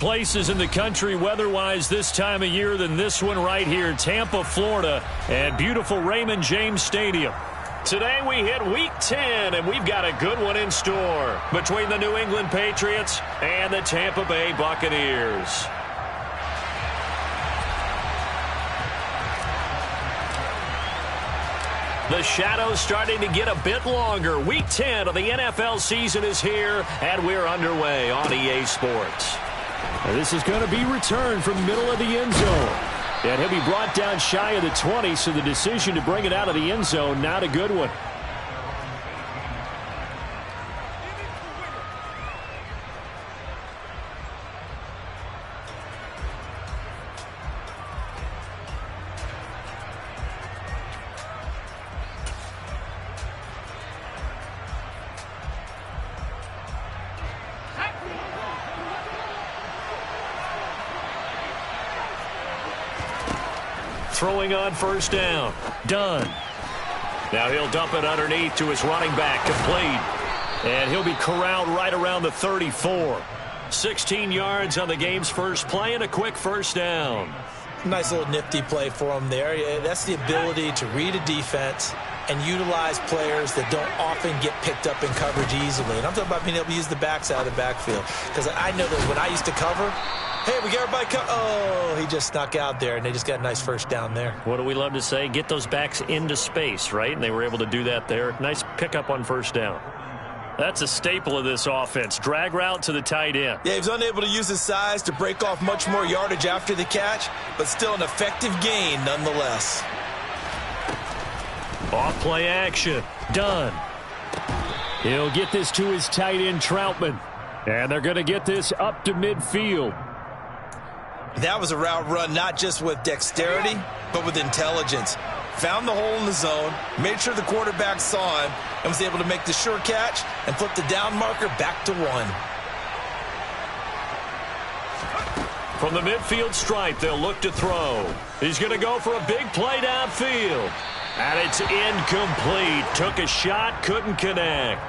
Places in the country weather-wise this time of year than this one right here, Tampa, Florida, and beautiful Raymond James Stadium. Today we hit Week 10, and we've got a good one in store between the New England Patriots and the Tampa Bay Buccaneers. The shadow's starting to get a bit longer. Week 10 of the NFL season is here, and we're underway on EA Sports. And this is going to be returned from the middle of the end zone. And he'll be brought down shy of the 20, so the decision to bring it out of the end zone, not a good one. Throwing on first down. Done. Now he'll dump it underneath to his running back. Complete. And he'll be corralled right around the 34. 16 yards on the game's first play and a quick first down. Nice little nifty play for him there. That's the ability to read a defense and utilize players that don't often get picked up in coverage easily. And I'm talking about being able to use the backs out of the backfield. Because I know that when I used to cover, hey, we got everybody come. Oh, he just snuck out there, and they just got a nice first down there. What do we love to say? Get those backs into space, right? And they were able to do that there. Nice pickup on first down. That's a staple of this offense. Drag route to the tight end. Yeah, he was unable to use his size to break off much more yardage after the catch, but still an effective gain nonetheless. Off play action. Done. He'll get this to his tight end, Troutman. And they're going to get this up to midfield. That was a route run not just with dexterity, but with intelligence. Found the hole in the zone, made sure the quarterback saw him, and was able to make the sure catch and flip the down marker back to 1. From the midfield stripe, they'll look to throw. He's going to go for a big play downfield. And it's incomplete. Took a shot, couldn't connect.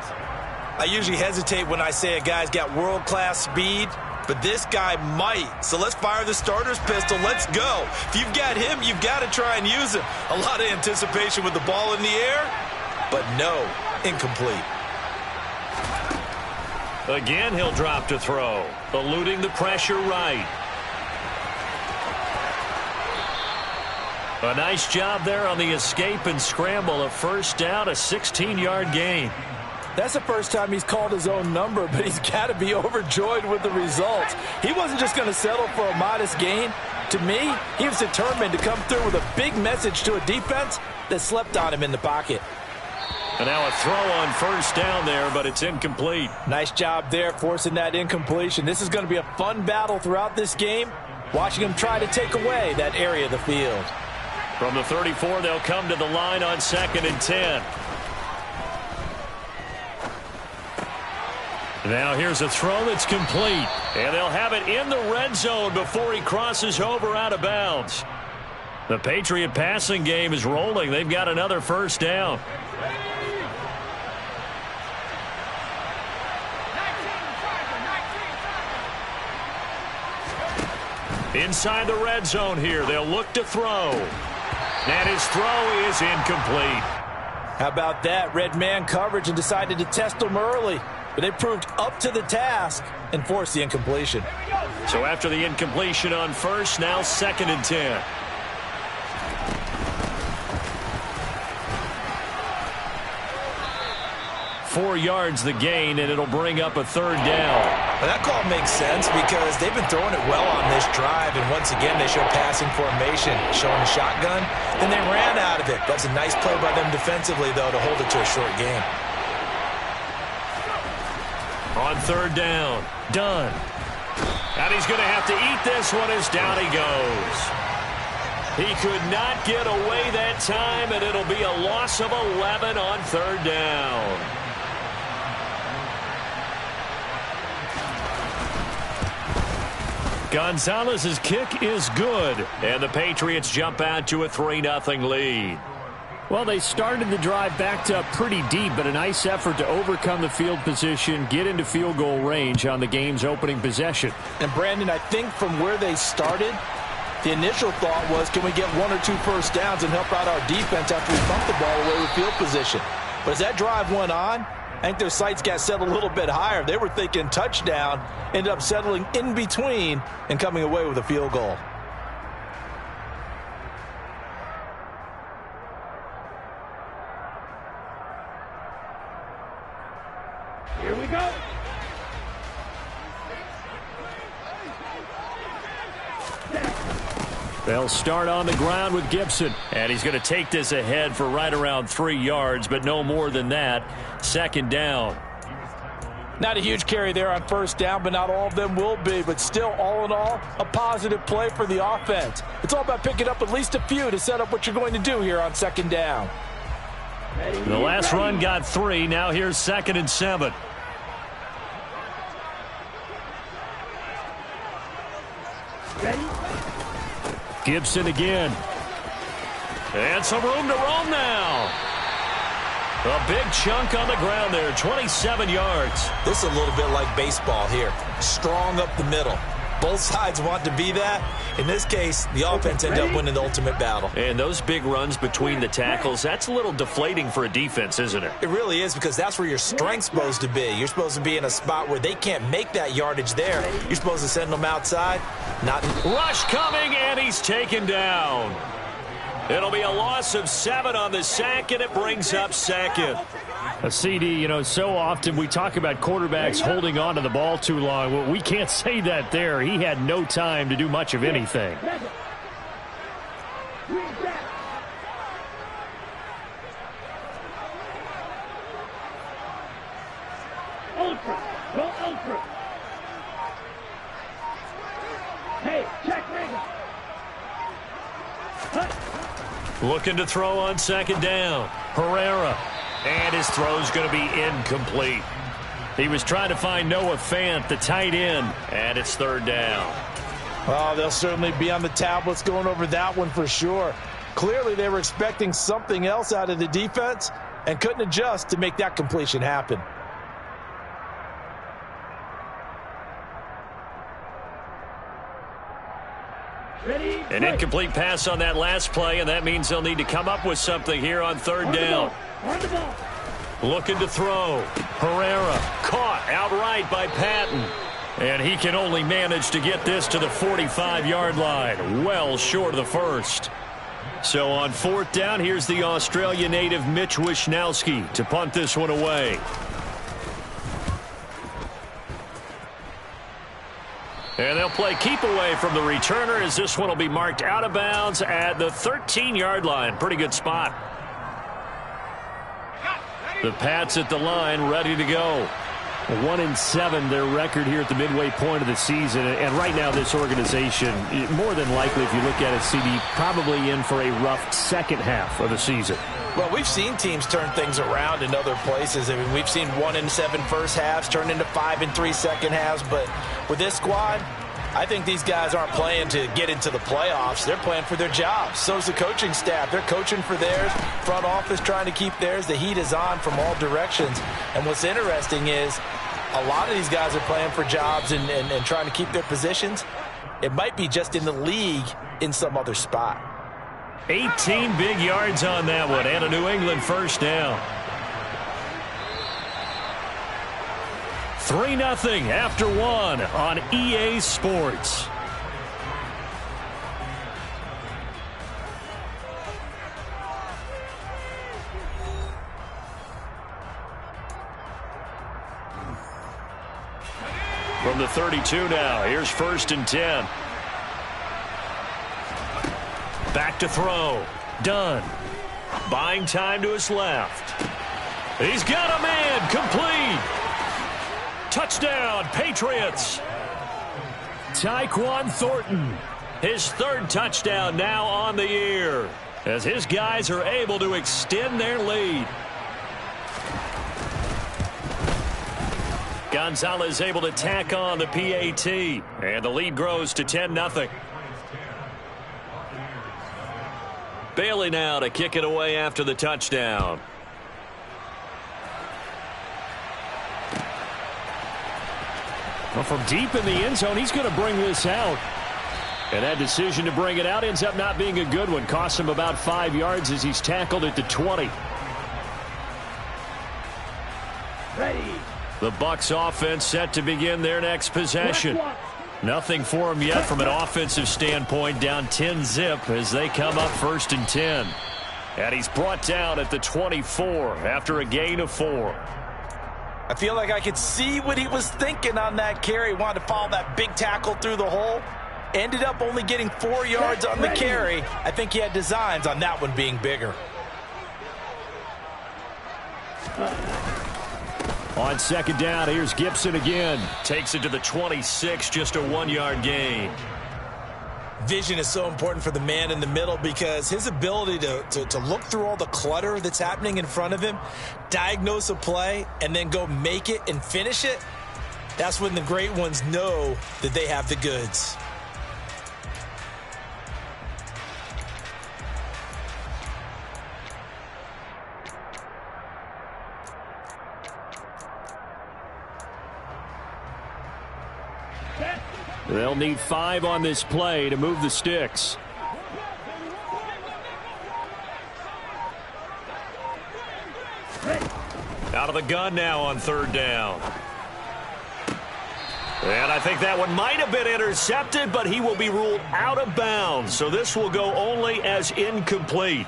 I usually hesitate when I say a guy's got world-class speed, but this guy might. So let's fire the starter's pistol. Let's go. If you've got him, you've got to try and use him. A lot of anticipation with the ball in the air, but no, incomplete. Again, he'll drop to throw, eluding the pressure right. A nice job there on the escape and scramble. A first down, a 16-yard gain. That's the first time he's called his own number, but he's got to be overjoyed with the results. He wasn't just going to settle for a modest gain. To me, he was determined to come through with a big message to a defense that slept on him in the pocket. And now a throw on first down there, but it's incomplete. Nice job there forcing that incompletion. This is going to be a fun battle throughout this game, watching him try to take away that area of the field. From the 34, they'll come to the line on 2nd and 10. Now here's a throw that's complete. And they'll have it in the red zone before he crosses over out of bounds. The Patriot passing game is rolling. They've got another first down. Inside the red zone here, they'll look to throw. And his throw is incomplete. How about that? Red man coverage and decided to test him early. But they proved up to the task and forced the incompletion. So after the incompletion on first, now 2nd and 10. Four yards the gain, and it'll bring up a third down. Well, that call makes sense because they've been throwing it well on this drive, and once again they show passing formation, showing the shotgun. Then they ran out of it. That's a nice play by them defensively, though, to hold it to a short game. On third down, done. And he's going to have to eat this one as down he goes. He could not get away that time, and it'll be a loss of 11 on third down. Gonzalez's kick is good, and the Patriots jump out to a 3-0 lead. Well, they started the drive backed up pretty deep, but a nice effort to overcome the field position, get into field goal range on the game's opening possession. And, Brandon, I think from where they started, the initial thought was, can we get 1 or 2 first downs and help out our defense after we bump the ball away with field position? But as that drive went on, I think their sights got set a little bit higher. They were thinking touchdown, ended up settling in between and coming away with a field goal. Here we go. They'll start on the ground with Gibson. And he's going to take this ahead for right around 3 yards, but no more than that. Second down. Not a huge carry there on first down, but not all of them will be. But still, all in all, a positive play for the offense. It's all about picking up at least a few to set up what you're going to do here on second down. The last run got 3. Now here's 2nd and 7. Gibson again. And some room to roam now. A big chunk on the ground there, 27 yards. This is a little bit like baseball here. Strong up the middle. Both sides want to be that. In this case, the offense ended up winning the ultimate battle. And those big runs between the tackles, that's a little deflating for a defense, isn't it? It really is, because that's where your strength's supposed to be. You're supposed to be in a spot where they can't make that yardage there. You're supposed to send them outside. Not rush coming, and he's taken down. It'll be a loss of 7 on the sack, and it brings up 2nd. A CD, you know, so often we talk about quarterbacks holding on to the ball too long. Well, we can't say that there. He had no time to do much of anything. Ultra. Go ultra. Hey, check Reagan. Looking to throw on 2nd down. Herrera. And his throw's going to be incomplete. He was trying to find Noah Fant, the tight end, and it's 3rd down. Oh, they'll certainly be on the tablets going over that one for sure. Clearly, they were expecting something else out of the defense and couldn't adjust to make that completion happen. An incomplete pass on that last play, and that means they'll need to come up with something here on 3rd down. Looking to throw. Herrera caught outright by Patton. And he can only manage to get this to the 45-yard line. Well short of the first. So on 4th down, here's the Australia native Mitch Wishnowsky to punt this one away. And they'll play keep away from the returner, as this one will be marked out of bounds at the 13-yard line. Pretty good spot. The Pats at the line, ready to go. 1-7, their record here at the midway point of the season. And right now, this organization, more than likely, if you look at it, CD, probably in for a rough second half of the season. Well, we've seen teams turn things around in other places. I mean, we've seen 1-7 first halves turn into 5-3 second halves. But with this squad, I think these guys aren't playing to get into the playoffs. They're playing for their jobs. So's the coaching staff. They're coaching for theirs. Front office trying to keep theirs. The heat is on from all directions. And what's interesting is a lot of these guys are playing for jobs and trying to keep their positions. It might be just in the league in some other spot. 18 big yards on that one, and a New England first down. 3-0 after 1 on EA Sports. From the 32 now, here's 1st and 10. Back to throw. Dunn. Buying time to his left. He's got a man. Complete. Touchdown, Patriots. Tyquan Thornton. His 3rd touchdown now on the year, as his guys are able to extend their lead. Gonzalez able to tack on the PAT, and the lead grows to 10-0. Bailey now to kick it away after the touchdown. Well, from deep in the end zone, he's going to bring this out. And that decision to bring it out ends up not being a good one. Costs him about 5 yards as he's tackled at the 20. Ready. The Bucs offense set to begin their next possession. Nothing for him yet from an offensive standpoint. Down 10-zip as they come up 1st and 10. And he's brought down at the 24 after a gain of 4. I feel like I could see what he was thinking on that carry. Wanted to follow that big tackle through the hole. Ended up only getting 4 yards on the carry. I think he had designs on that one being bigger. On 2nd down, here's Gibson again. Takes it to the 26, just a 1-yard gain. Vision is so important for the man in the middle because his ability to look through all the clutter that's happening in front of him, diagnose a play, and then go make it and finish it, that's when the great ones know that they have the goods. They'll need 5 on this play to move the sticks. Out of the gun now on 3rd down. And I think that one might have been intercepted, but he will be ruled out of bounds. So this will go only as incomplete.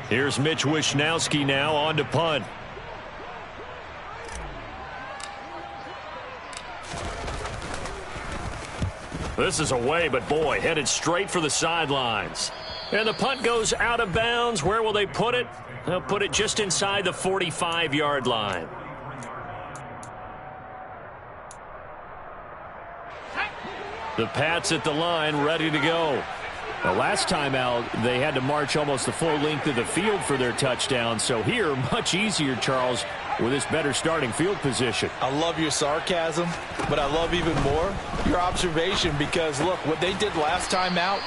Here's Mitch Wishnowsky now on to punt. This is away, but boy, headed straight for the sidelines. And the punt goes out of bounds. Where will they put it? They'll put it just inside the 45-yard line. The Pats at the line, ready to go. The last time out, they had to march almost the full length of the field for their touchdown. So here, much easier, Charles, with this better starting field position. I love your sarcasm, but I love even more your observation because, look, what they did last time out,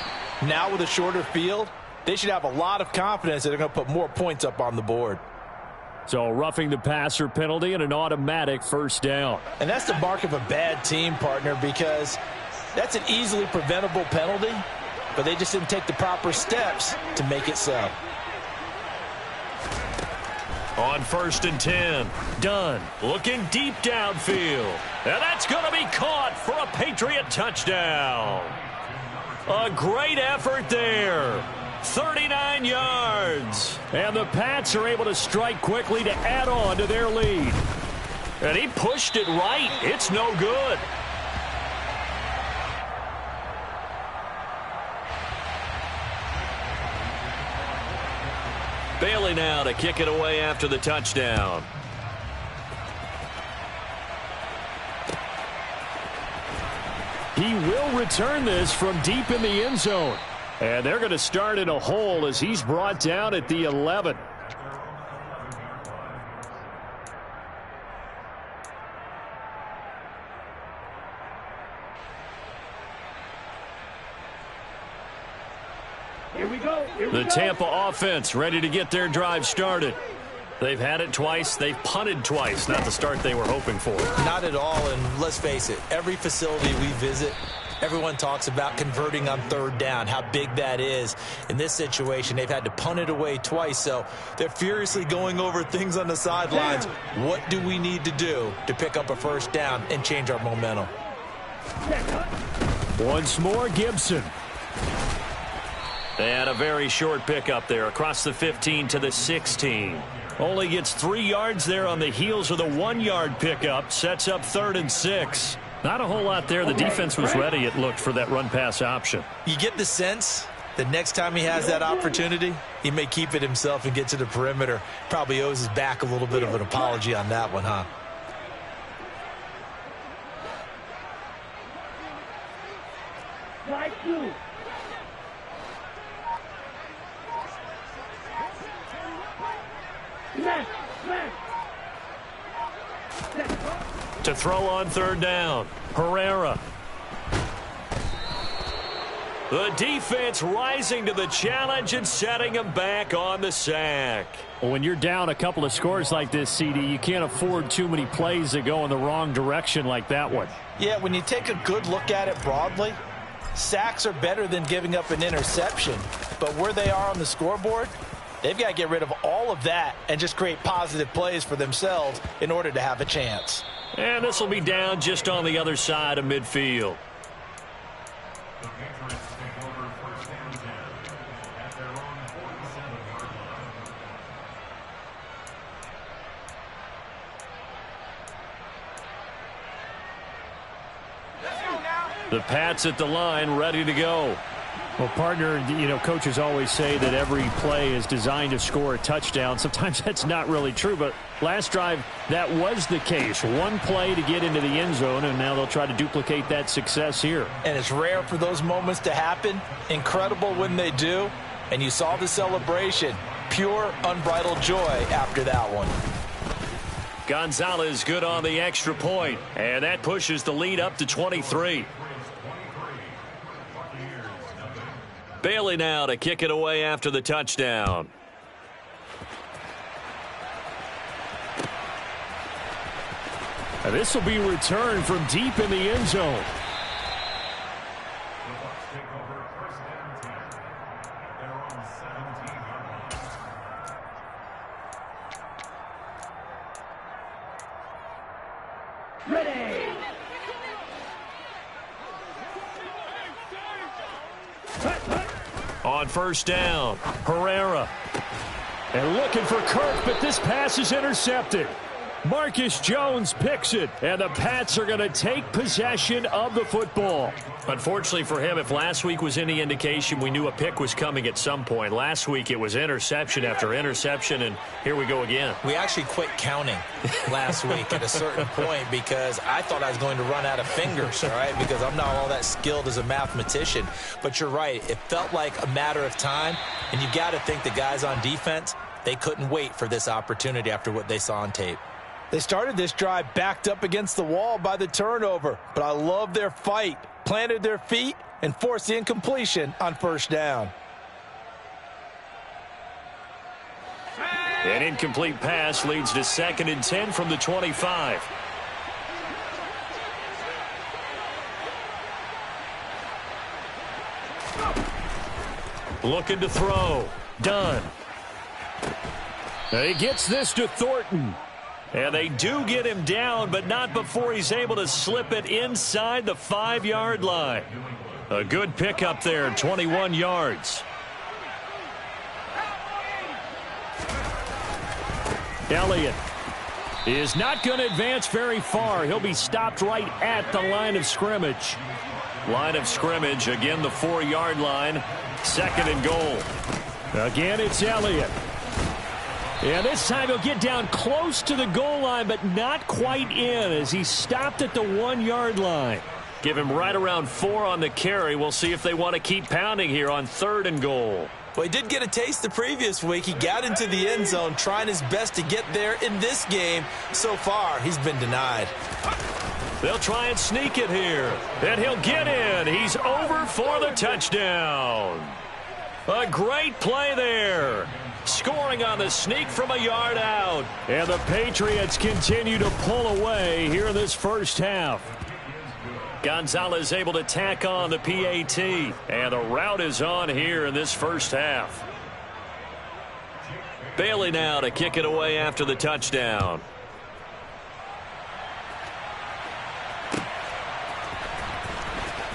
now with a shorter field, they should have a lot of confidence that they're going to put more points up on the board. So roughing the passer penalty and an automatic 1st down. And that's the mark of a bad team, partner, because that's an easily preventable penalty, but they just didn't take the proper steps to make it so. On 1st and 10, Dunn looking deep downfield. And that's going to be caught for a Patriot touchdown. A great effort there. 39 yards. And the Pats are able to strike quickly to add on to their lead. And he pushed it right. It's no good. Bailey now to kick it away after the touchdown. He will return this from deep in the end zone. And they're going to start in a hole as he's brought down at the 11. Here we go. The Tampa offense ready to get their drive started. They've had it twice. They've punted twice. Not the start they were hoping for. Not at all, and let's face it, every facility we visit, everyone talks about converting on 3rd down, how big that is. In this situation, they've had to punt it away twice, so they're furiously going over things on the sidelines. What do we need to do to pick up a 1st down and change our momentum? Once more, Gibson. And a very short pickup there across the 15 to the 16. Only gets 3 yards there on the heels of the 1-yard pickup. Sets up 3rd and 6. Not a whole lot there. The defense was ready, it looked, for that run-pass option. You get the sense that next time he has that opportunity, he may keep it himself and get to the perimeter. Probably owes his back a little bit of an apology on that one, huh? Slide 2. Smash. Smash. To throw on 3rd down, Herrera. The defense rising to the challenge and setting them back on the sack. Well, when you're down a couple of scores like this, CD, you can't afford too many plays that go in the wrong direction like that one. Yeah, when you take a good look at it broadly, sacks are better than giving up an interception. But where they are on the scoreboard, they've got to get rid of all of that and just create positive plays for themselves in order to have a chance. And this will be down just on the other side of midfield. The Pats at the line, ready to go. Well, partner, coaches always say that every play is designed to score a touchdown. Sometimes that's not really true, but last drive, that was the case. One play to get into the end zone, and now they'll try to duplicate that success here. And it's rare for those moments to happen. Incredible when they do. And you saw the celebration. Pure, unbridled joy after that one. Gonzalez good on the extra point, and that pushes the lead up to 23. Bailey now to kick it away after the touchdown. And this will be returned from deep in the end zone. Ready. On first down, Herrera. And looking for Kirk, but this pass is intercepted. Marcus Jones picks it, and the Pats are going to take possession of the football. Unfortunately for him, if last week was any indication, we knew a pick was coming at some point. Last week it was interception after interception, and here we go again. We actually quit counting last week at a certain point because I thought I was going to run out of fingers, all right, because I'm not all that skilled as a mathematician. But you're right. It felt like a matter of time, and you've got to think the guys on defense, they couldn't wait for this opportunity after what they saw on tape. They started this drive backed up against the wall by the turnover, but I love their fight. Planted their feet and forced the incompletion on first down. An incomplete pass leads to 2nd and 10 from the 25. Looking to throw. Done. He gets this to Thornton. And they do get him down, but not before he's able to slip it inside the 5-yard line. A good pickup there, 21 yards. Elliott is not going to advance very far. He'll be stopped right at the line of scrimmage. Line of scrimmage, again the 4-yard line. 2nd and goal. Again, it's Elliott. And this time he'll get down close to the goal line, but not quite in as he stopped at the 1-yard line. Give him right around 4 on the carry. We'll see if they want to keep pounding here on 3rd and goal. Well, he did get a taste the previous week. He got into the end zone trying his best to get there in this game. So far, he's been denied. They'll try and sneak it here. And he'll get in. He's over for the touchdown. A great play there. Scoring on the sneak from a yard out. And the Patriots continue to pull away here in this first half. Gonzalez able to tack on the PAT. And the route is on here in this first half. Bailey now to kick it away after the touchdown.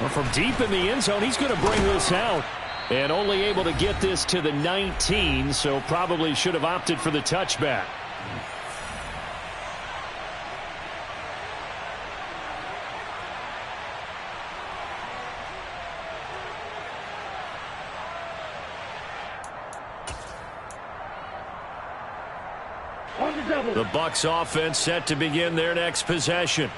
Well, from deep in the end zone, he's going to bring this out. And only able to get this to the 19, so probably should have opted for the touchback. The Bucs offense set to begin their next possession.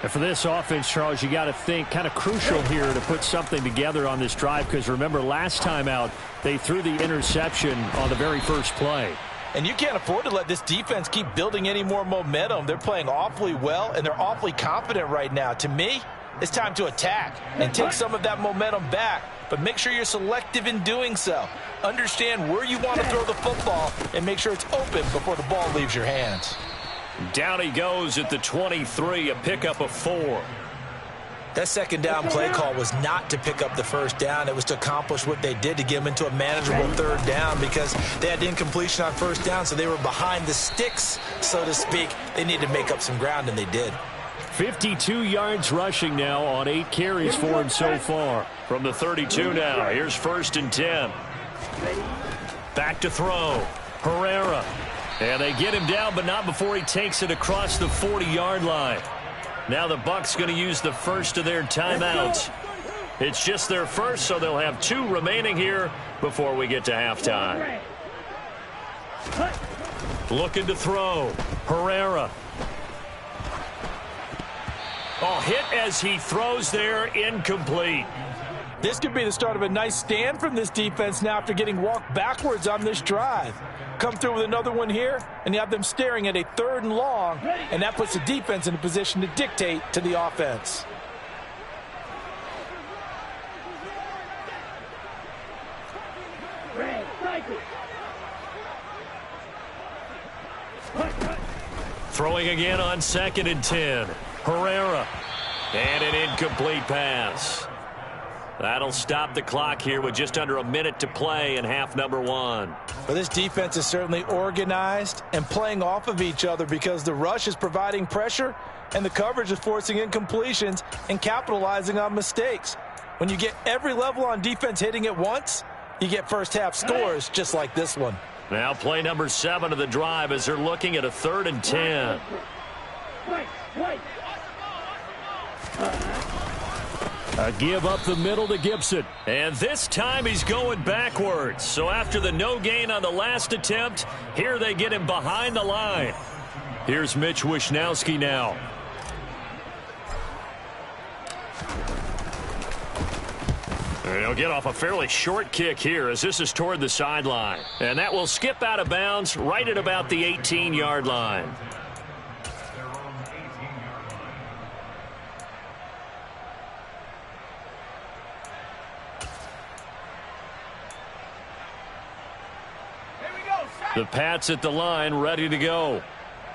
And for this offense, Charles, you got to think kind of crucial here to put something together on this drive, because remember last time out they threw the interception on the very first play. And you can't afford to let this defense keep building any more momentum. They're playing awfully well, and they're awfully confident right now. To me, It's time to attack and take some of that momentum back, but make sure you're selective in doing so. Understand where you want to throw the football and make sure it's open before the ball leaves your hands. Down he goes at the 23, a pickup of 4. That second down play call was not to pick up the first down. It was to accomplish what they did to get them into a manageable third down because they had incompletion on first down, so they were behind the sticks, so to speak. They needed to make up some ground, and they did. 52 yards rushing now on 8 carries for him so far. From the 32 now, here's 1st and 10. Back to throw. Herrera. And they get him down, but not before he takes it across the 40-yard line. Now the Bucs going to use the first of their timeouts. It's just their first, so they'll have 2 remaining here before we get to halftime. Looking to throw. Herrera. Oh, hit as he throws there, incomplete. This could be the start of a nice stand from this defense now after getting walked backwards on this drive. Come through with another one here, and you have them staring at a 3rd and long, and that puts the defense in a position to dictate to the offense. Throwing again on 2nd and 10. Herrera. And an incomplete pass. That'll stop the clock here with just under a minute to play in half number 1. Well, this defense is certainly organized and playing off of each other because the rush is providing pressure and the coverage is forcing incompletions and capitalizing on mistakes. When you get every level on defense hitting at once, you get first half scores just like this one. Now play number 7 of the drive as they're looking at a 3rd and 10. A give up the middle to Gibson. And this time he's going backwards. So after the no gain on the last attempt, here they get him behind the line. Here's Mitch Wishnowsky now. And he'll get off a fairly short kick here as this is toward the sideline. And that will skip out of bounds right at about the 18-yard line. The Pats at the line, ready to go.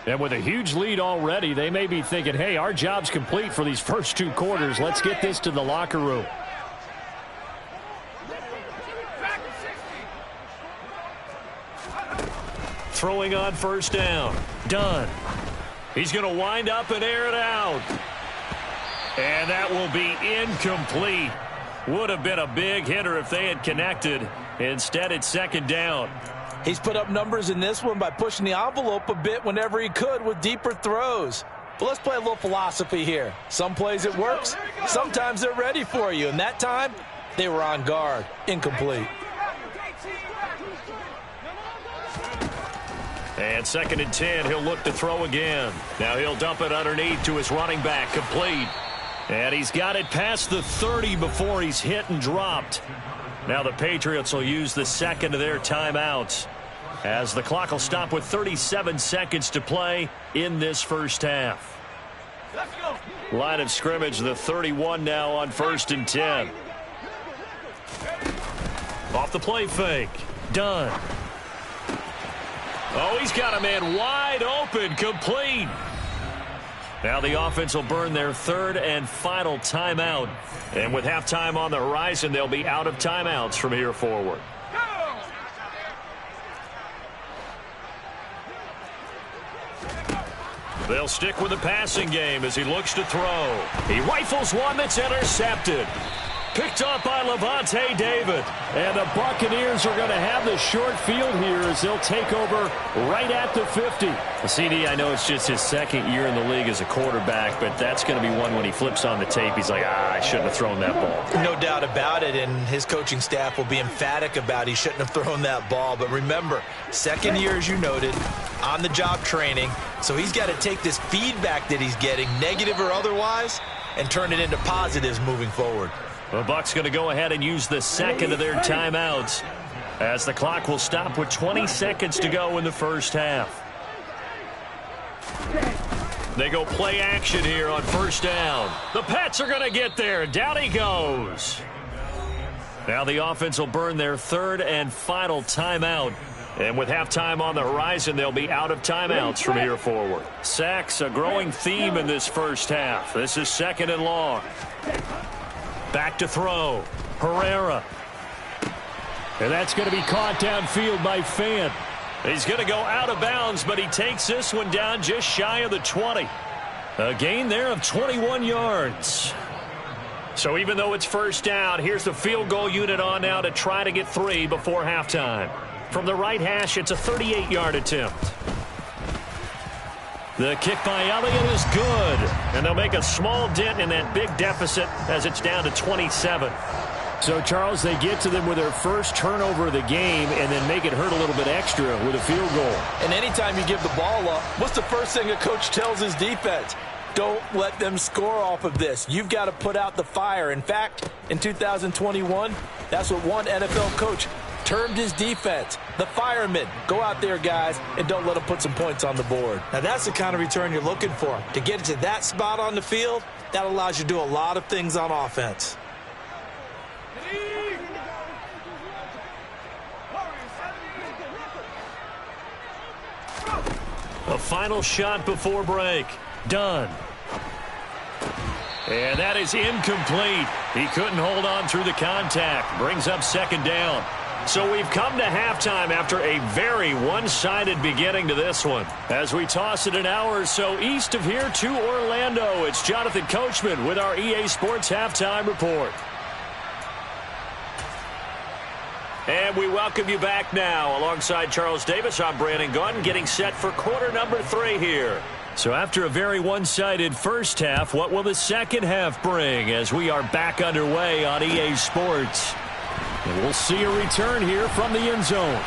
And with a huge lead already, they may be thinking, hey, our job's complete for these first 2 quarters. Let's get this to the locker room. Throwing on 1st down. Done. He's going to wind up and air it out. And that will be incomplete. Would have been a big hitter if they had connected. Instead, it's 2nd down. He's put up numbers in this one by pushing the envelope a bit whenever he could with deeper throws. But let's play a little philosophy here. Some plays it works. Sometimes they're ready for you. And that time, they were on guard. Incomplete. And 2nd and 10, he'll look to throw again. Now he'll dump it underneath to his running back, complete. And he's got it past the 30 before he's hit and dropped. Now the Patriots will use the 2nd of their timeouts as the clock will stop with 37 seconds to play in this first half. Line of scrimmage, the 31 now on 1st and 10. Off the play fake. Done. Oh, he's got a man wide open, complete. Now the offense will burn their 3rd and final timeout. And with halftime on the horizon, they'll be out of timeouts from here forward. They'll stick with the passing game as he looks to throw. He rifles one that's intercepted. Picked up by Levante David. And the Buccaneers are going to have the short field here as they'll take over right at the 50. CD, I know it's just his 2nd year in the league as a quarterback, but that's going to be one when he flips on the tape. He's like, I shouldn't have thrown that ball. No doubt about it, and his coaching staff will be emphatic about he shouldn't have thrown that ball. But remember, 2nd year, as you noted, on-the-job training. So he's got to take this feedback that he's getting, negative or otherwise, and turn it into positives moving forward. The Bucs going to go ahead and use the 2nd of their timeouts as the clock will stop with 20 seconds to go in the first half. They go play action here on first down. The Pats are going to get there. Down he goes. Now the offense will burn their third and final timeout. And with halftime on the horizon, they'll be out of timeouts from here forward. Sacks, a growing theme in this first half. This is 2nd and long. Back to throw. Herrera. And that's going to be caught downfield by Fant. He's going to go out of bounds, but he takes this one down just shy of the 20. A gain there of 21 yards. So even though it's first down, here's the field goal unit on now to try to get 3 before halftime. From the right hash, it's a 38-yard attempt. The kick by Elliott is good. And they'll make a small dent in that big deficit as it's down to 27. So, Charles, they get to them with their first turnover of the game and then make it hurt a little bit extra with a field goal. And anytime you give the ball up, what's the first thing a coach tells his defense? Don't let them score off of this. You've got to put out the fire. In fact, in 2021, that's what one NFL coach termed his defense, the firemen. Go out there, guys, and don't let them put some points on the board. Now, that's the kind of return you're looking for. To get it to that spot on the field, that allows you to do a lot of things on offense. A final shot before break. Done. And that is incomplete. He couldn't hold on through the contact. Brings up 2nd down. So we've come to halftime after a very one-sided beginning to this one. As we toss it an hour or so east of here to Orlando, it's Jonathan Coachman with our EA Sports Halftime Report. And we welcome you back now. Alongside Charles Davis, I'm Brandon Gunn, getting set for quarter number 3 here. So after a very one-sided first half, what will the second half bring as we are back underway on EA Sports? And we'll see a return here from the end zone.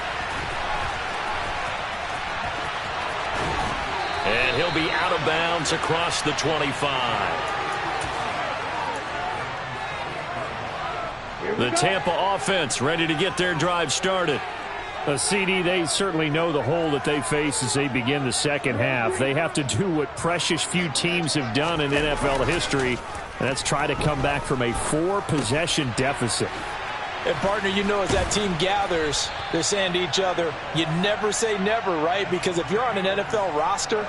And he'll be out of bounds across the 25. The Tampa offense ready to get their drive started. CD, they certainly know the hole that they face as they begin the second half. They have to do what precious few teams have done in NFL history, and that's try to come back from a 4-possession deficit. And, partner, you know, as that team gathers, they're saying to each other, you never say never, right? Because if you're on an NFL roster,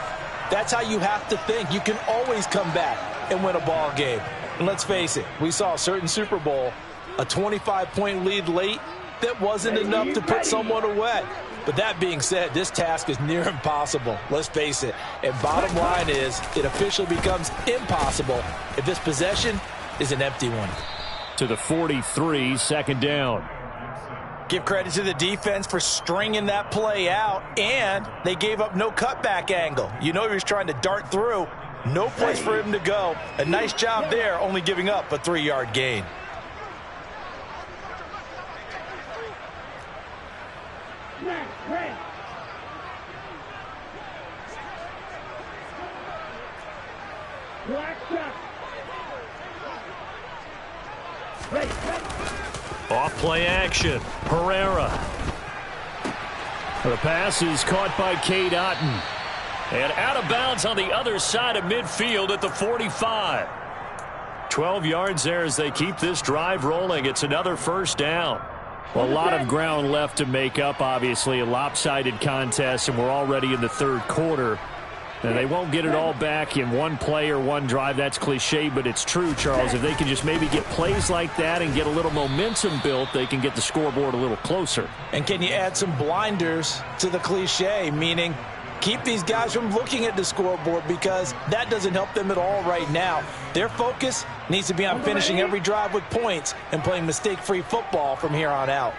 that's how you have to think. You can always come back and win a ball game. And let's face it, we saw a certain Super Bowl, a 25-point lead late, that wasn't enough to put someone away. But that being said, this task is near impossible. Let's face it. And bottom line is, it officially becomes impossible if this possession is an empty one. To the 43, 2nd down. Give credit to the defense for stringing that play out, and they gave up no cutback angle. You know he was trying to dart through. No place for him to go. A nice job there, only giving up a 3-yard gain. Off play action. Herrera. The pass is caught by Cade Otton. And out of bounds on the other side of midfield at the 45. 12 yards there as they keep this drive rolling. It's another first down. Well, a lot of ground left to make up, obviously. A lopsided contest, and we're already in the third quarter. And they won't get it all back in one play or one drive. That's cliche, but it's true, Charles. If they can just maybe get plays like that and get a little momentum built, they can get the scoreboard a little closer. And can you add some blinders to the cliche, meaning keep these guys from looking at the scoreboard, because that doesn't help them at all right now. Their focus needs to be on finishing every drive with points and playing mistake-free football from here on out.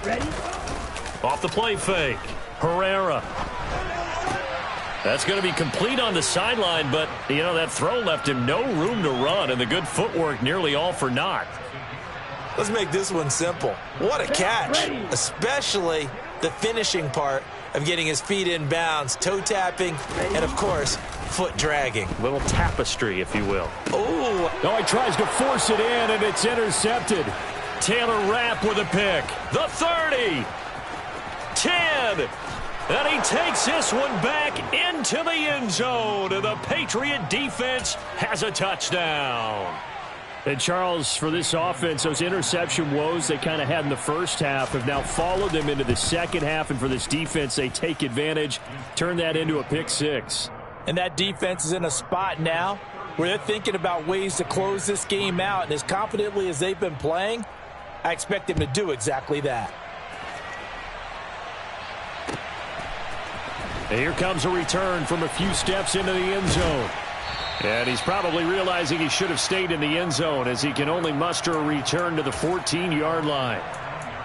Ready? Off the play fake. Herrera. That's going to be complete on the sideline, but, you know, that throw left him no room to run, and the good footwork nearly all for naught. Let's make this one simple. What a catch, especially the finishing part of getting his feet in bounds, toe tapping, and, of course, foot dragging. Little tapestry, if you will. Oh, he tries to force it in, and it's intercepted. Taylor Rapp with a pick. The 30. 10. And he takes this one back into the end zone. And the Patriot defense has a touchdown. And, Charles, for this offense, those interception woes they kind of had in the first half have now followed them into the second half. And for this defense, they take advantage, turn that into a pick six. And that defense is in a spot now where they're thinking about ways to close this game out. And as confidently as they've been playing, I expect them to do exactly that. And here comes a return from a few steps into the end zone. And he's probably realizing he should have stayed in the end zone as he can only muster a return to the 14-yard line.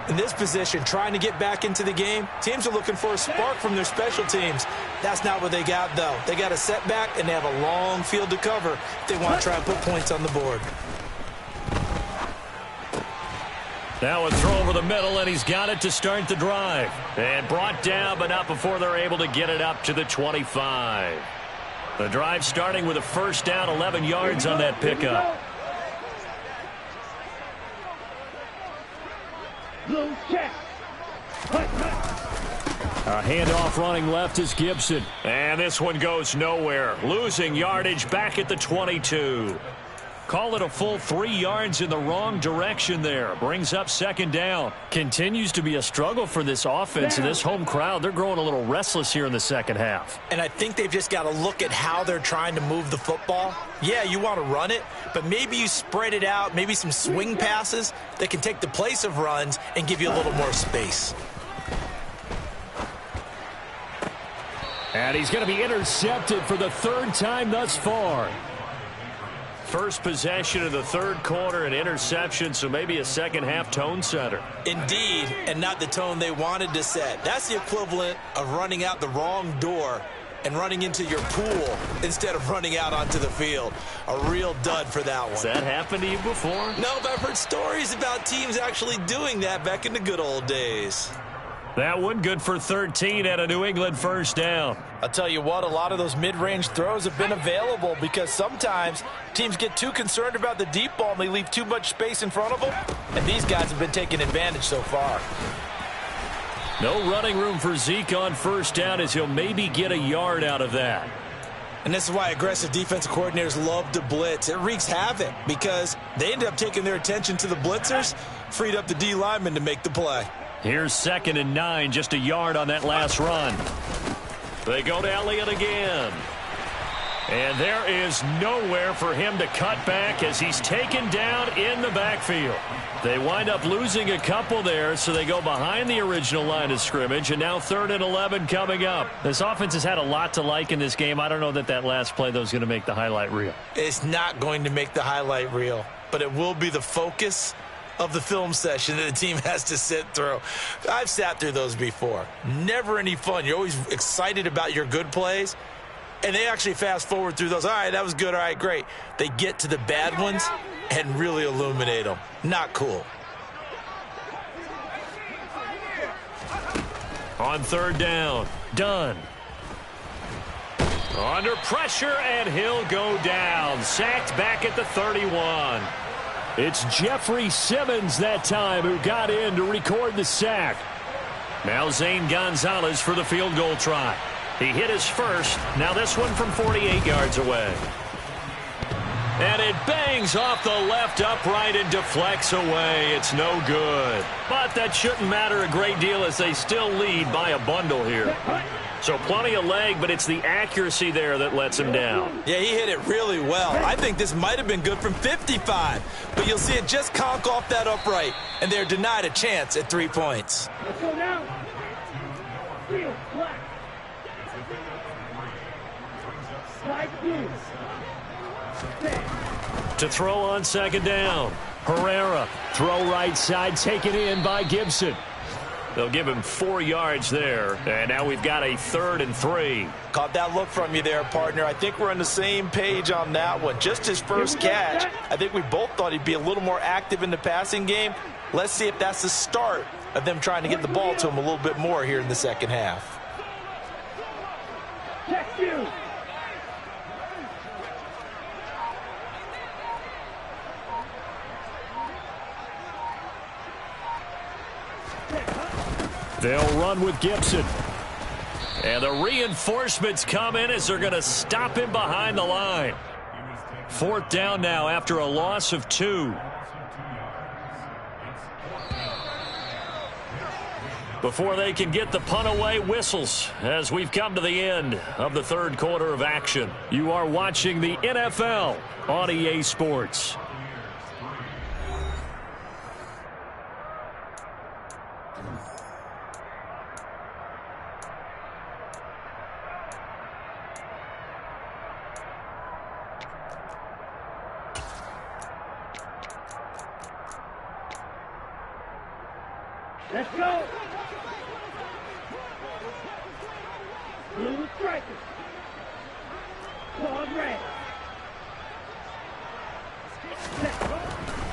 In this position, trying to get back into the game, teams are looking for a spark from their special teams. That's not what they got, though. They got a setback, and they have a long field to cover if they want to try and put points on the board. Now a throw over the middle, and he's got it to start the drive. And brought down, but not before they're able to get it up to the 25. The drive starting with a first down, 11 yards on that pickup. Blue check. A handoff running left is Gibson. And this one goes nowhere. Losing yardage back at the 22. Call it a full 3 yards in the wrong direction there. Brings up second down. Continues to be a struggle for this offense and this home crowd. They're growing a little restless here in the second half. And I think they've just got to look at how they're trying to move the football. Yeah, you want to run it, but maybe you spread it out, maybe some swing passes that can take the place of runs and give you a little more space. And he's going to be intercepted for the third time thus far. First possession of the third quarter, an interception, so maybe a second-half tone setter. Indeed, and not the tone they wanted to set. That's the equivalent of running out the wrong door and running into your pool instead of running out onto the field. A real dud for that one. Has that happened to you before? No, but I've heard stories about teams actually doing that back in the good old days. That one good for 13 at a New England first down. I'll tell you what, a lot of those mid-range throws have been available because sometimes teams get too concerned about the deep ball and they leave too much space in front of them, and these guys have been taking advantage so far. No running room for Zeke on first down as he'll maybe get a yard out of that. And this is why aggressive defensive coordinators love to blitz. It wreaks havoc because they end up taking their attention to the blitzers, freed up the D lineman to make the play. Here's 2nd and 9, just a yard on that last run. They go to Elliott again. And there is nowhere for him to cut back as he's taken down in the backfield. They wind up losing a couple there, so they go behind the original line of scrimmage, and now 3rd and 11 coming up. This offense has had a lot to like in this game. I don't know that last play, though, is going to make the highlight reel. It's not going to make the highlight reel, but it will be the focus of the film session that the team has to sit through. I've sat through those before. Never any fun. You're always excited about your good plays, and they actually fast forward through those. All right, that was good. All right, great. They get to the bad ones and really illuminate them. Not cool. On 3rd down, Dunn. Under pressure, and he'll go down. Sacked back at the 31. It's Jeffrey Simmons that time who got in to record the sack. Now Zane Gonzalez for the field goal try. He hit his first. Now this one from 48 yards away. And it bangs off the left upright and deflects away. It's no good. But that shouldn't matter a great deal as they still lead by a bundle here. So plenty of leg, but it's the accuracy there that lets him down. Yeah, he hit it really well. I think this might have been good from 55. But you'll see it just conk off that upright. And they're denied a chance at 3 points. Let's go now. Field, black. Slide blue. To throw on 2nd down. Herrera, throw right side, taken in by Gibson. They'll give him 4 yards there. And now we've got a 3rd and 3. Caught that look from you there, partner. I think we're on the same page on that one. Just his first catch. I think we both thought he'd be a little more active in the passing game. Let's see if that's the start of them trying to get the ball to him a little bit more here in the second half. Check you. They'll run with Gibson. And the reinforcements come in as they're going to stop him behind the line. 4th down now after a loss of 2. Before they can get the punt away, whistles as we've come to the end of the 3rd quarter of action. You are watching the NFL on EA Sports. Let's go. Blue strikers. Claude red.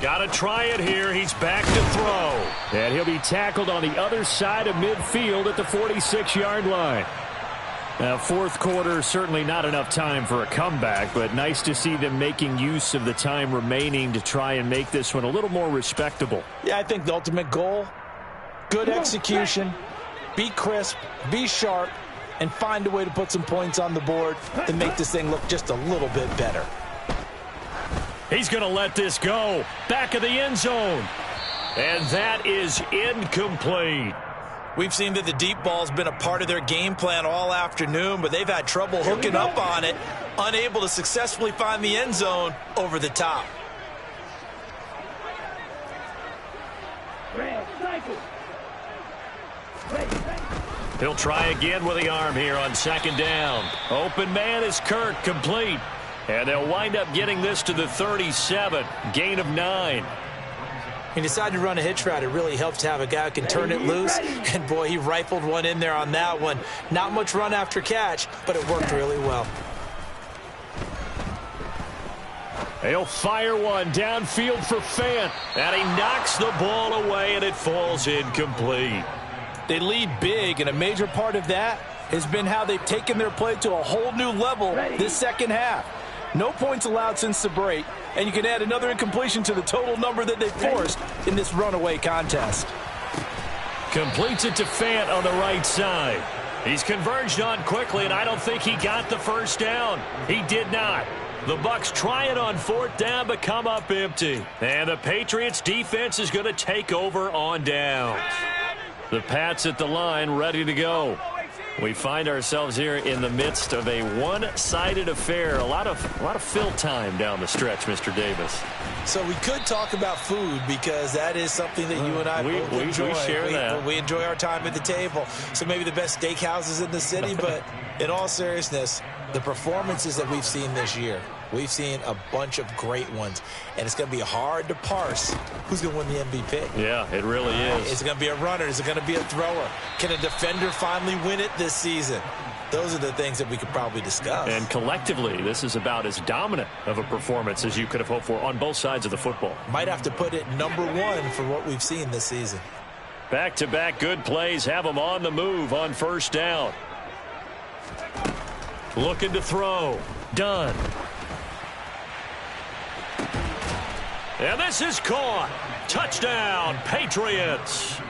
Got to try it here. He's back to throw. And he'll be tackled on the other side of midfield at the 46-yard line. Now, 4th quarter, certainly not enough time for a comeback, but nice to see them making use of the time remaining to try and make this one a little more respectable. Yeah, I think the ultimate goal, good execution, be crisp, be sharp, and find a way to put some points on the board and make this thing look just a little bit better. He's going to let this go. Back of the end zone. And that is incomplete. We've seen that the deep ball's been a part of their game plan all afternoon, but they've had trouble hooking up on it, unable to successfully find the end zone over the top. Red cycle. He'll try again with the arm here on 2nd down. Open man is Kirk, complete. And they'll wind up getting this to the 37. Gain of 9. He decided to run a hitch route. It really helps to have a guy who can turn it loose. And, boy, he rifled one in there on that one. Not much run after catch, but it worked really well. He'll fire one downfield for Fant. And he knocks the ball away, and it falls incomplete. They lead big, and a major part of that has been how they've taken their play to a whole new level this second half. No points allowed since the break, and you can add another incompletion to the total number that they forced in this runaway contest. Completes it to Fant on the right side. He's converged on quickly, and I don't think he got the 1st down. He did not. The Bucs try it on 4th down, but come up empty. And the Patriots defense is going to take over on downs. The Pats at the line, ready to go. We find ourselves here in the midst of a one-sided affair. A lot of fill time down the stretch, Mr. Davis. So we could talk about food because that is something that you and I both enjoy. We share that. We enjoy our time at the table. So maybe the best steakhouses in the city, but in all seriousness, the performances that we've seen this year, we've seen a bunch of great ones, and it's going to be hard to parse who's going to win the MVP. Yeah, it really is. Is it going to be a runner? Is it going to be a thrower? Can a defender finally win it this season? Those are the things that we could probably discuss. And collectively, this is about as dominant of a performance as you could have hoped for on both sides of the football. Might have to put it #1 for what we've seen this season. Back-to-back good plays have them on the move on 1st down. Looking to throw. Done. And this is caught. Touchdown, Patriots.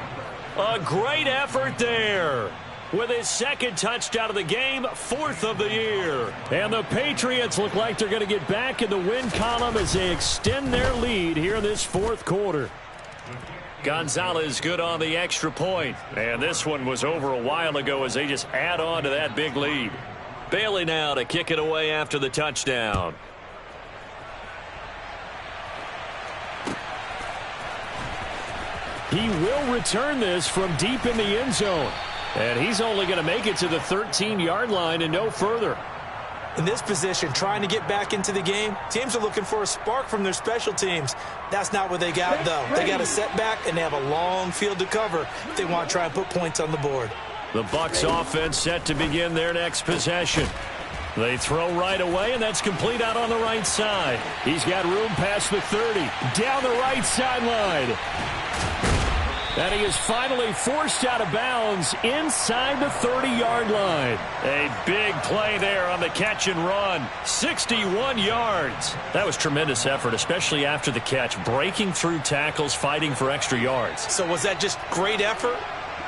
A great effort there. With his 2nd touchdown of the game, 4th of the year. And the Patriots look like they're going to get back in the win column as they extend their lead here in this 4th quarter. Gonzalez good on the extra point. And this one was over a while ago as they just add on to that big lead. Bailey now to kick it away after the touchdown. He will return this from deep in the end zone. And he's only going to make it to the 13-yard line and no further. In this position, trying to get back into the game, teams are looking for a spark from their special teams. That's not what they got, though. They got a setback, and they have a long field to cover if they want to try and put points on the board. The Bucs offense set to begin their next possession. They throw right away, and that's complete out on the right side. He's got room past the 30, down the right sideline. And he is finally forced out of bounds inside the 30-yard line. A big play there on the catch and run. 61 yards. That was tremendous effort, especially after the catch. Breaking through tackles, fighting for extra yards. So was that just great effort?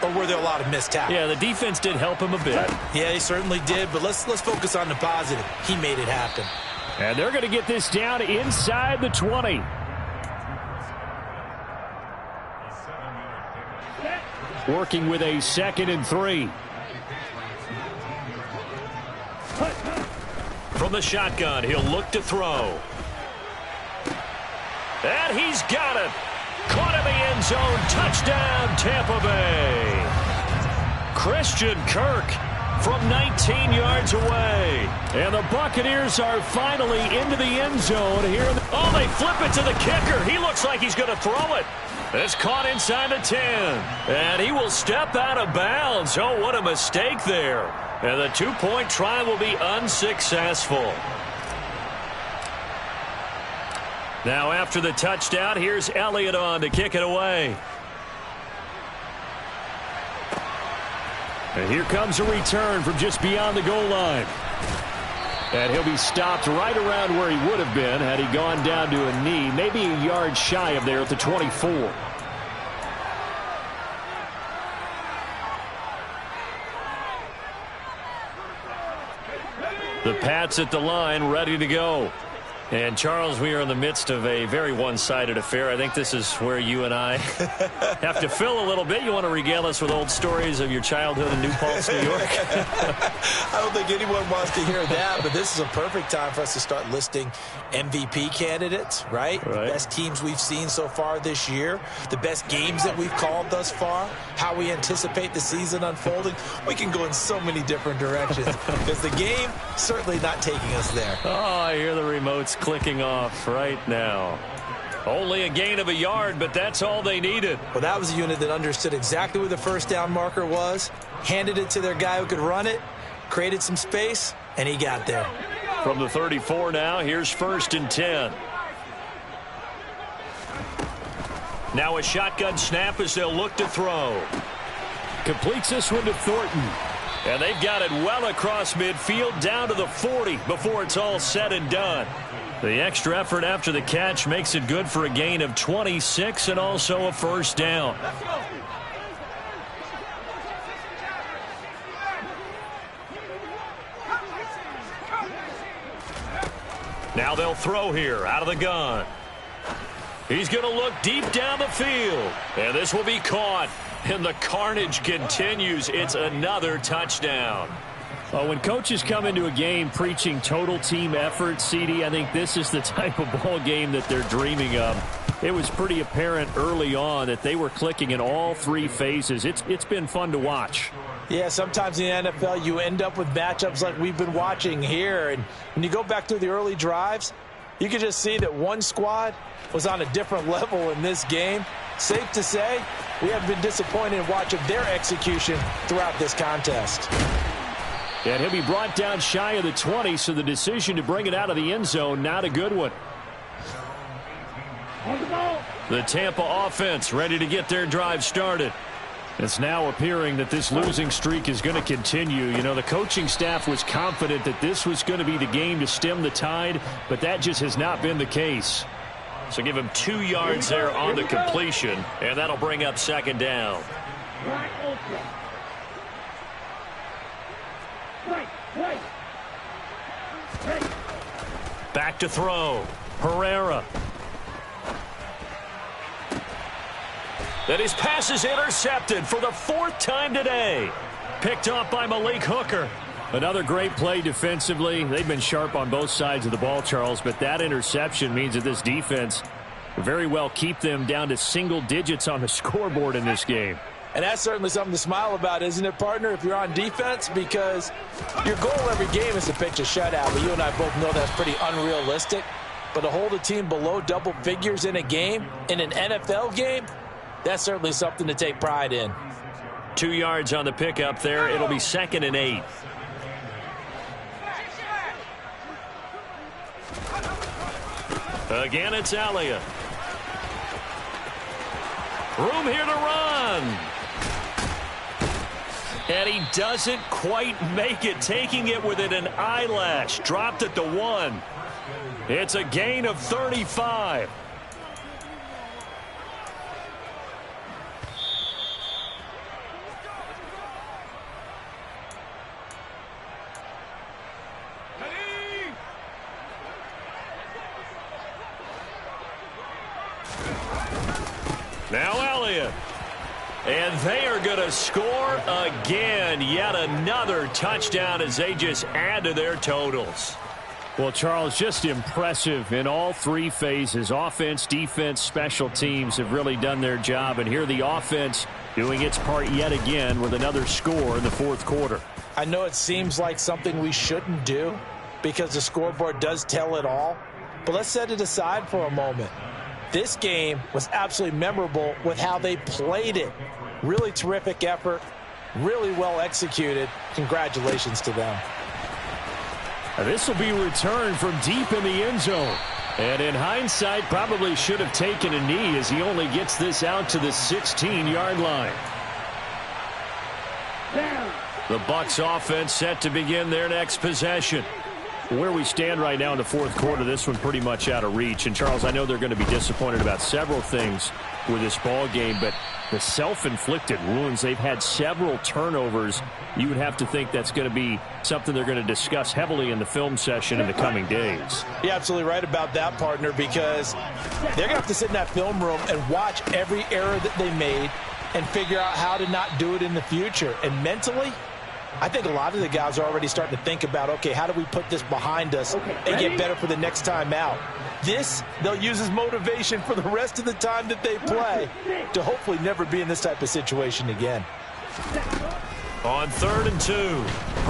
or were there a lot of missed tackles? Yeah, the defense did help him a bit. Yeah, he certainly did, but let's focus on the positive. He made it happen. And they're going to get this down inside the 20. Working with a 2nd and 3. From the shotgun, he'll look to throw. And he's got it. Caught in the end zone. Touchdown, Tampa Bay. Christian Kirk from 19 yards away. And the Buccaneers are finally into the end zone here. Oh, they flip it to the kicker. He looks like he's going to throw it. It's caught inside the 10. And he will step out of bounds. Oh, what a mistake there. And the 2-point try will be unsuccessful. Now after the touchdown, here's Elliott on to kick it away. And here comes a return from just beyond the goal line. And he'll be stopped right around where he would have been had he gone down to a knee, maybe a yard shy of there at the 24. The Pats at the line, ready to go. And, Charles, we are in the midst of a very one-sided affair. I think this is where you and I have to fill a little bit. You want to regale us with old stories of your childhood in New Paltz, New York? I don't think anyone wants to hear that, but this is a perfect time for us to start listing MVP candidates, right? Best teams we've seen so far this year, the best games that we've called thus far, how we anticipate the season unfolding. We can go in so many different directions because the game certainly not taking us there. Oh, I hear the remotes clicking off right now. Only a gain of a yard, but that's all they needed. Well, that was a unit that understood exactly where the first down marker was, handed it to their guy who could run it, created some space, and he got there. From the 34 now, here's 1st and 10. Now a shotgun snap as they'll look to throw. Completes this one to Thornton. And they've got it well across midfield down to the 40 before it's all said and done. The extra effort after the catch makes it good for a gain of 26 and also a first down. Now they'll throw here out of the gun. He's going to look deep down the field. And this will be caught. And the carnage continues. It's another touchdown. Well, when coaches come into a game preaching total team effort, CD, I think this is the type of ball game that they're dreaming of. It was pretty apparent early on that they were clicking in all three phases. It's been fun to watch. Yeah, sometimes in the NFL you end up with matchups like we've been watching here. And when you go back to the early drives, you can just see that one squad was on a different level in this game. Safe to say, we have been disappointed in watching their execution throughout this contest. And he'll be brought down shy of the 20, so the decision to bring it out of the end zone, not a good one. The Tampa offense ready to get their drive started. It's now appearing that this losing streak is going to continue. You know, the coaching staff was confident that this was going to be the game to stem the tide, but that just has not been the case. So give him 2 yards there on the completion, and that'll bring up 2nd down. Back to throw. Herrera. And his pass is intercepted for the 4th time today. Picked off by Malik Hooker. Another great play defensively. They've been sharp on both sides of the ball, Charles, but that interception means that this defense very well keep them down to single digits on the scoreboard in this game. And that's certainly something to smile about, isn't it, partner, if you're on defense? Because your goal every game is to pitch a shutout, but you and I both know that's pretty unrealistic. But to hold a team below double figures in a game, in an NFL game, that's certainly something to take pride in. 2 yards on the pickup there. It'll be 2nd and 8. Again, it's Elliott. Room here to run. And he doesn't quite make it, taking it within an eyelash. Dropped at the 1. It's a gain of 35. Now Elliott. And they are going to score again. Yet another touchdown as they just add to their totals. Well, Charles, just impressive in all three phases. Offense, defense, special teams have really done their job. And here the offense doing its part yet again with another score in the fourth quarter. I know it seems like something we shouldn't do because the scoreboard does tell it all. But let's set it aside for a moment. This game was absolutely memorable with how they played it. Really terrific effort, really well executed. Congratulations to them. This will be returned from deep in the end zone. And in hindsight, probably should have taken a knee as he only gets this out to the 16-yard line. The Bucs offense set to begin their next possession. Where we stand right now in the fourth quarter, this one pretty much out of reach. And, Charles, I know they're going to be disappointed about several things with this ball game, but the self-inflicted wounds, they've had several turnovers. You would have to think that's going to be something they're going to discuss heavily in the film session in the coming days. You're absolutely right about that, partner, because they're going to have to sit in that film room and watch every error that they made and figure out how to not do it in the future. And mentally, I think a lot of the guys are already starting to think about, okay, how do we put this behind us and get better for the next time out? This, they'll use as motivation for the rest of the time that they play to hopefully never be in this type of situation again. On 3rd and 2,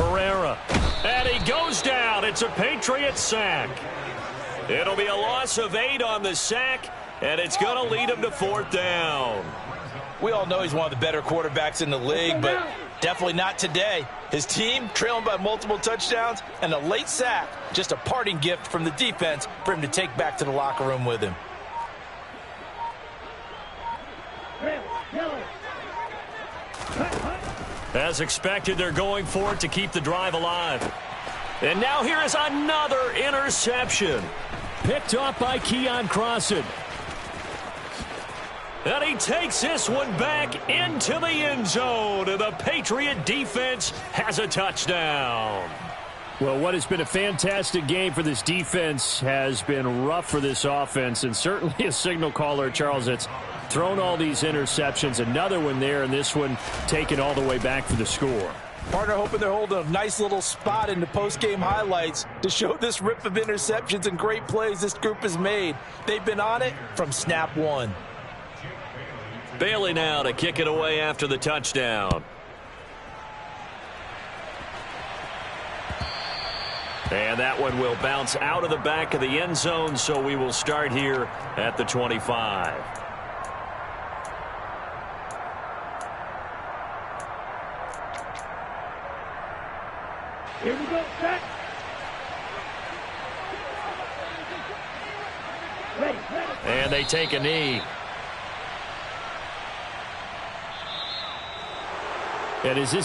Herrera. And he goes down. It's a Patriot sack. It'll be a loss of 8 on the sack, and it's going to lead him to 4th down. We all know he's one of the better quarterbacks in the league, but definitely not today. His team trailing by multiple touchdowns and a late sack, just a parting gift from the defense for him to take back to the locker room with him. As expected, they're going for it to keep the drive alive. And now here is another interception. Picked off by Keon Crossan. And he takes this one back into the end zone. And the Patriot defense has a touchdown. Well, what has been a fantastic game for this defense has been rough for this offense. And certainly a signal caller, Charles, that's thrown all these interceptions. Another one there, and this one taken all the way back for the score. Partner hoping they're holding a nice little spot in the post-game highlights to show this rip of interceptions and great plays this group has made. They've been on it from snap one. Bailey now to kick it away after the touchdown. And that one will bounce out of the back of the end zone, so we will start here at the 25. Here we go, set. Ready. And they take a knee. And is this